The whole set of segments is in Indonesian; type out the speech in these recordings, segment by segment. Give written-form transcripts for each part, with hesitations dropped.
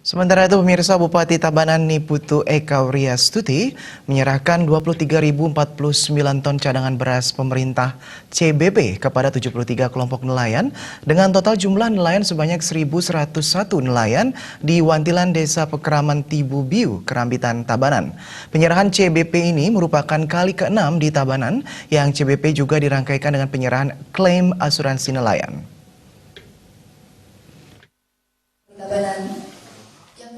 Sementara itu, pemirsa, Bupati Tabanan Niputu Eka Wriastuti menyerahkan 23.049 ton cadangan beras pemerintah CBP kepada 73 kelompok nelayan dengan total jumlah nelayan sebanyak 1.101 nelayan di Wantilan Desa Pekeraman Tibu Biu, Kerambitan, Tabanan. Penyerahan CBP ini merupakan kali ke-6 di Tabanan, yang CBP juga dirangkaikan dengan penyerahan klaim asuransi nelayan.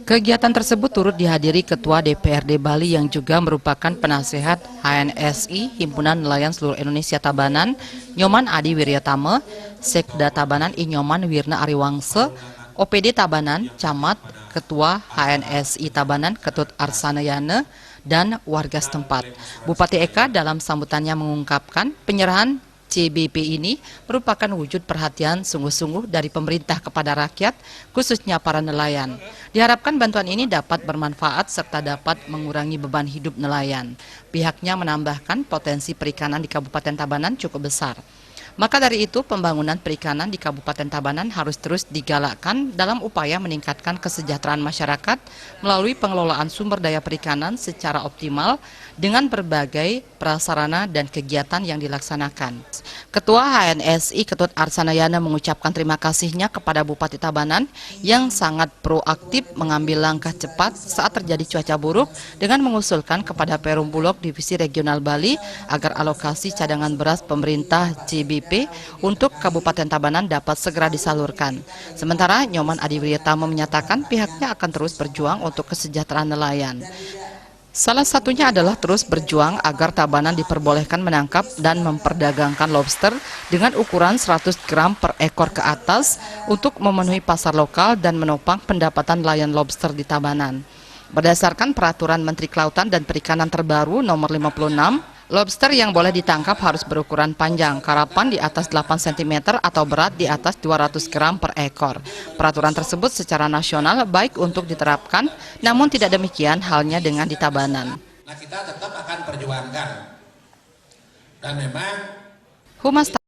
Kegiatan tersebut turut dihadiri Ketua DPRD Bali yang juga merupakan penasehat HNSI Himpunan Nelayan Seluruh Indonesia Tabanan, Nyoman Adi Wiryatama, Sekda Tabanan I Nyoman Wirna Ariwangse, OPD Tabanan, Camat, Ketua HNSI Tabanan Ketut Arsanayana, dan warga setempat. Bupati Eka dalam sambutannya mengungkapkan penyerahan CBP ini merupakan wujud perhatian sungguh-sungguh dari pemerintah kepada rakyat, khususnya para nelayan. Diharapkan bantuan ini dapat bermanfaat serta dapat mengurangi beban hidup nelayan. Pihaknya menambahkan potensi perikanan di Kabupaten Tabanan cukup besar. Maka dari itu, pembangunan perikanan di Kabupaten Tabanan harus terus digalakkan dalam upaya meningkatkan kesejahteraan masyarakat melalui pengelolaan sumber daya perikanan secara optimal dengan berbagai prasarana dan kegiatan yang dilaksanakan. Ketua HNSI Ketut Arsanayana mengucapkan terima kasihnya kepada Bupati Tabanan yang sangat proaktif mengambil langkah cepat saat terjadi cuaca buruk dengan mengusulkan kepada Perum Bulog Divisi Regional Bali agar alokasi cadangan beras pemerintah CBP untuk Kabupaten Tabanan dapat segera disalurkan. Sementara Nyoman Adi Wiryatama menyatakan pihaknya akan terus berjuang untuk kesejahteraan nelayan. Salah satunya adalah terus berjuang agar Tabanan diperbolehkan menangkap dan memperdagangkan lobster dengan ukuran 100 gram per ekor ke atas untuk memenuhi pasar lokal dan menopang pendapatan nelayan lobster di Tabanan. Berdasarkan Peraturan Menteri Kelautan dan Perikanan terbaru nomor 56, lobster yang boleh ditangkap harus berukuran panjang, karapan di atas 8 cm atau berat di atas 200 gram per ekor. Peraturan tersebut secara nasional baik untuk diterapkan, namun tidak demikian halnya dengan di Tabanan. Nah, kita tetap akan perjuangkan. Dan memang Humas